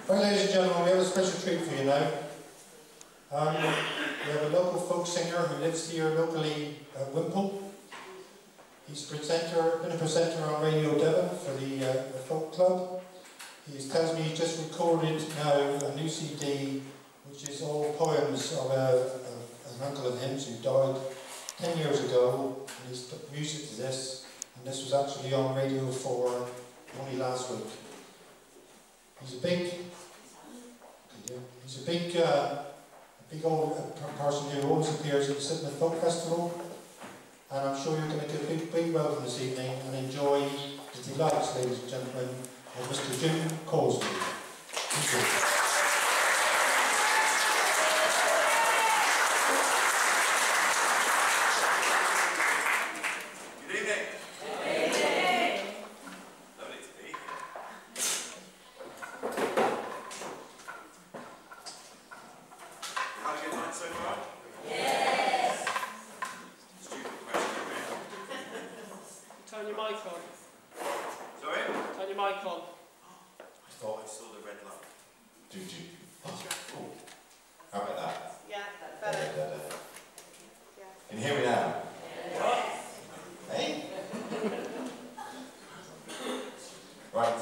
Well, ladies and gentlemen, we have a special treat for you now. We have a local folk singer who lives here locally at Wimple. He's been a presenter on Radio Devon for the folk club. He tells me he just recorded now a new CD which is all poems of an uncle of his who died 10 years ago, and he's put music to this, and this was actually on Radio 4 only last week. He's a big old person who always appears at the Sidmouth Folk Festival, and I'm sure you're going to get a big welcome this evening and enjoy the delights, ladies and gentlemen, of Mr. Jim Causley. Thank you. Turn your mic on. Sorry? Turn your mic on. I thought I saw the red light. Do. Oh. How about that? Yeah, that's better. Yeah. Can you hear me now? Yes. Hey? Right.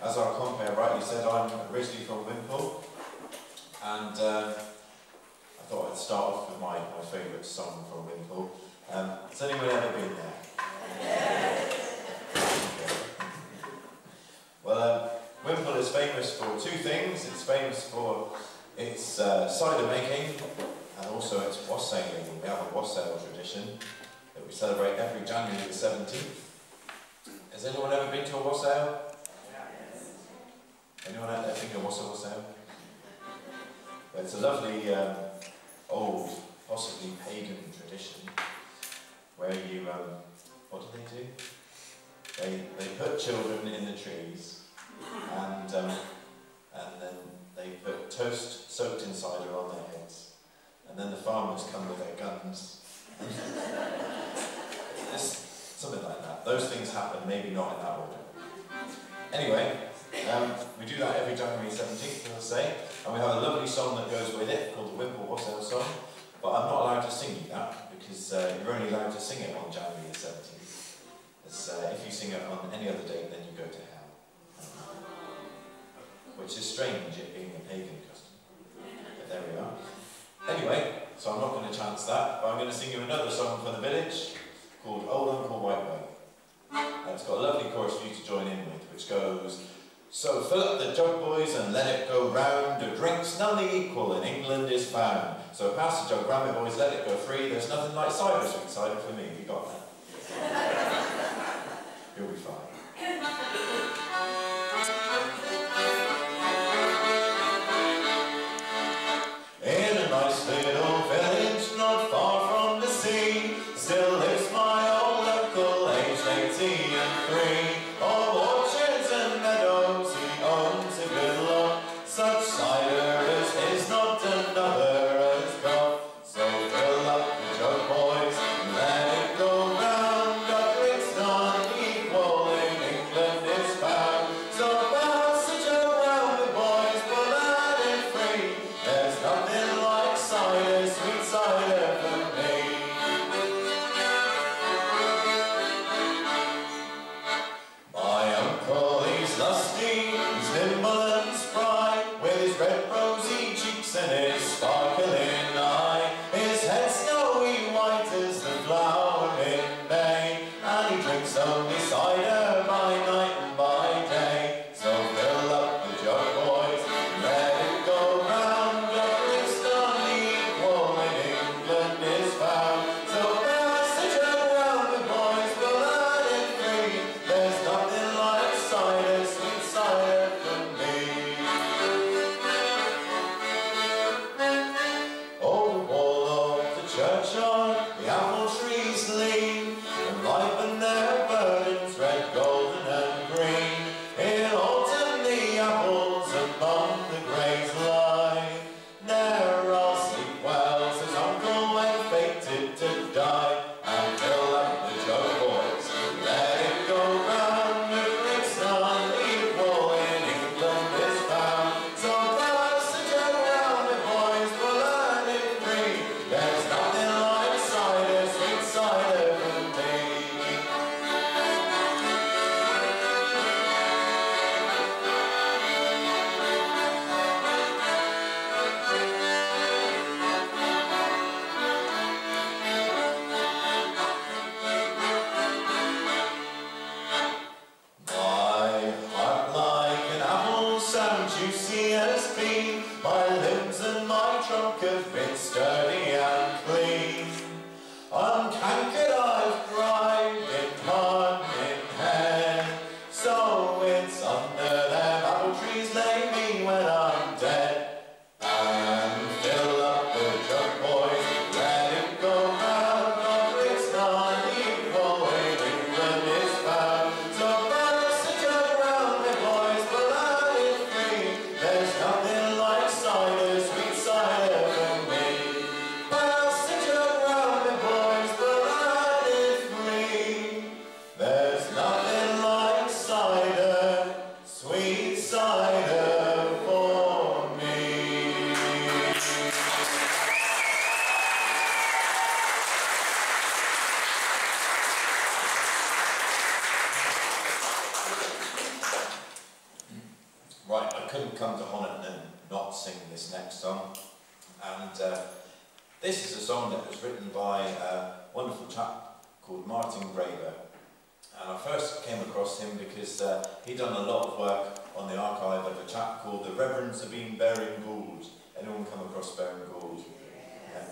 As our compere rightly said, I'm originally from Wimple, and I thought I'd start off with my favourite song from Wimple. Has anyone ever been there? Yes. Well, Wimple is famous for two things. It's famous for its cider making and also its wassailing. We have a wassail tradition that we celebrate every January the 17th. Has anyone ever been to a wassail? Yes. Anyone out there think of what's a wassail? Well, it's a lovely old, possibly pagan tradition where you, what do? They put children in the trees, and then they put toast soaked in cider on their heads, and then the farmers come with their guns. Something like that. Those things happen, maybe not in that order. Anyway, we do that every January 17th, as I say, and we have a lovely song that goes with it called the Wimple Wassail Song. But I'm not allowed to sing you that, because you're only allowed to sing it on January the 17th. As, if you sing it on any other date, then you go to hell. Which is strange, it being a pagan custom. But there we are. Anyway, so I'm not going to chance that, but I'm going to sing you another song for the village called Old Uncle White Way. It's got a lovely chorus for you to join in with, which goes, so fill up the jug, boys, and let it go round. A drink's none the equal in England is found. So pass the jug round, my boys, let it go free. There's nothing like cider, sweet cider for me. You got that? You'll be fine. In a nice little village not far from the sea, still lives my old uncle, aged 83. All orchards and meadows, he owns a good lot. Such cider as his not another has got. So fill up the jug, boys, and let it go round. A drink's none equal in juicy as been. My limbs and my trunk have been sturdy and clean. Uncankered I've cried in heart, in head. So it's under them apple trees lay me when I'm dead. And fill up the jug, boys, let it go round, for it's not equal when England is found. So pass the jug round me, boys, but let it free. There's nothing like cider, sweet cider for me. Pass the jug round me, boys, but let it free. There's nothing like cider, sweet cider for me. Right, I couldn't come to Honiton and not sing this next song. And this is a song that was written by a wonderful chap called Martin Graeber. And I first came across him because he'd done a lot of work on the archive of a chap called the Reverend Sabine Baring-Gould. Anyone come across Baring-Gould? Yeah.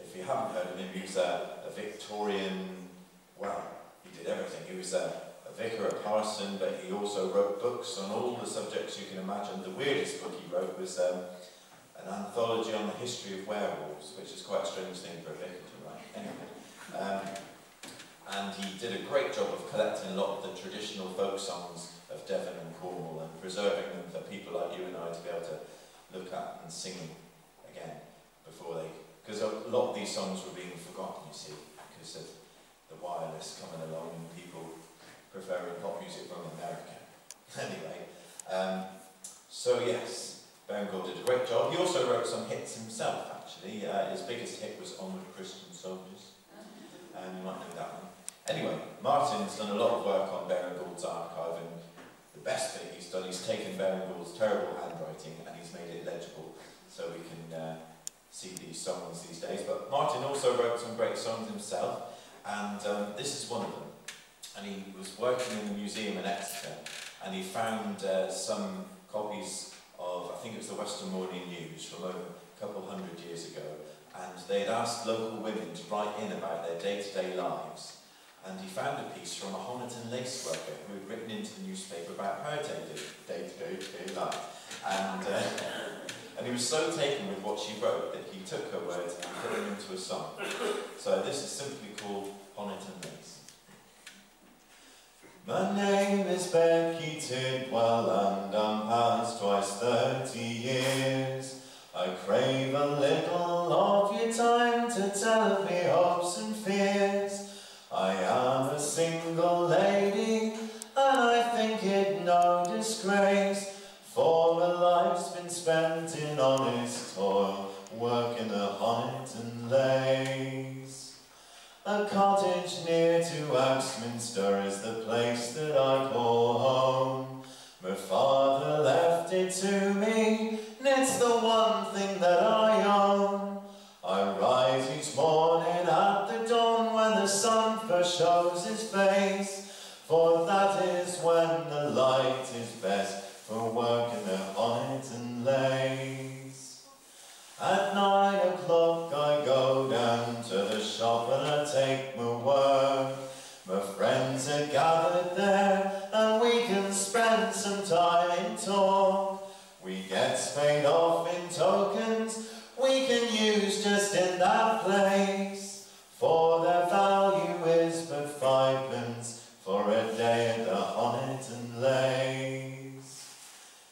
If you haven't heard of him, he was a Victorian, well, he did everything. He was a vicar, a parson, but he also wrote books on all the subjects you can imagine. The weirdest book he wrote was an anthology on the history of werewolves, which is quite a strange thing for a vicar to write. Anyway, and he did a great job of collecting a lot of the traditional folk songs of Devon and Cornwall and preserving them for people like you and I to be able to look at and sing again before they... Because a lot of these songs were being forgotten, you see, because of the wireless coming along and people preferring pop music from America. Anyway, so yes, Baring-Gould did a great job. He also wrote some hits himself, actually. His biggest hit was Onward Christian Soldiers. You might know that one. Anyway, Martin's done a lot of work on Baring-Gould's archive, and the best thing he's done, he's taken Baring-Gould's terrible handwriting and he's made it legible so we can see these songs these days. But Martin also wrote some great songs himself, and this is one of them. And he was working in the museum in Exeter, and he found some copies of, I think it was the Western Morning News from over a couple hundred years ago, and they'd asked local women to write in about their day-to-day lives. And he found a piece from a Honiton lace worker who had written into the newspaper about her day-to-day life. And he was so taken with what she wrote that he took her words and put them into a song. So this is simply called Honiton Lace. My name is Becky Tidwell, and I'm past twice 30 years. I crave a little of your time to tell me hopes and fears. I am a single lady, and I think it no disgrace, for a life's been spent in honest toil, working the Honiton lace. A cottage near to Axminster is the place that I call home. My father left it to me, and it's the one thing that I own. I rise each morning at the dawn when the sun first shows his face, for that is when the light is best for working the Honiton lace. At 9 o'clock I go down to the shop and I take my work. My friends are gathered there and we can spend some time in talk. We get paid off in tokens we can use just in that place, for their value is but 5p for a day at the Honiton lace.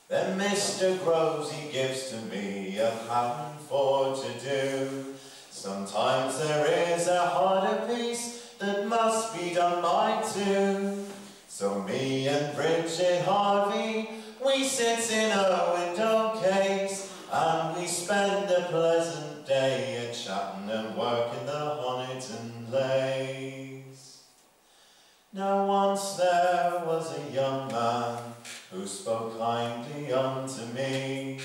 Then Mr. Groves, he gives to me a pattern for to do. Sometimes there is a harder piece that must be done by two. So me and Bridget Harvey, we sit in a window case, and we spend a pleasant day a-chatting and working the Honiton lace. Now once there was a young man who spoke kindly unto me,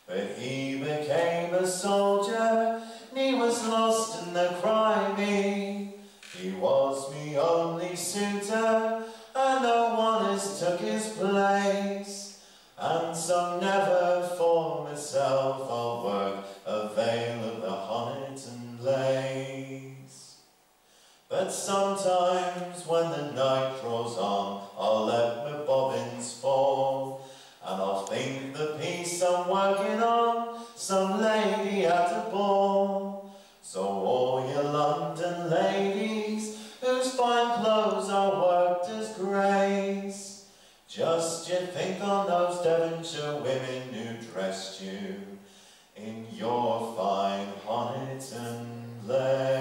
but he became a soldier, and he was lost in the crimey. He was me only suitor, and no one has took his place. and so never for myself I'll work a veil of the Honiton lace. But sometimes when the night draws on, I'll let my bobbins fall, and I'll think the piece I'm working on, some lady at a ball. So all you London ladies, whose fine clothes are worked as grace, just you think on those Devonshire women who dressed you in your fine Honiton lace.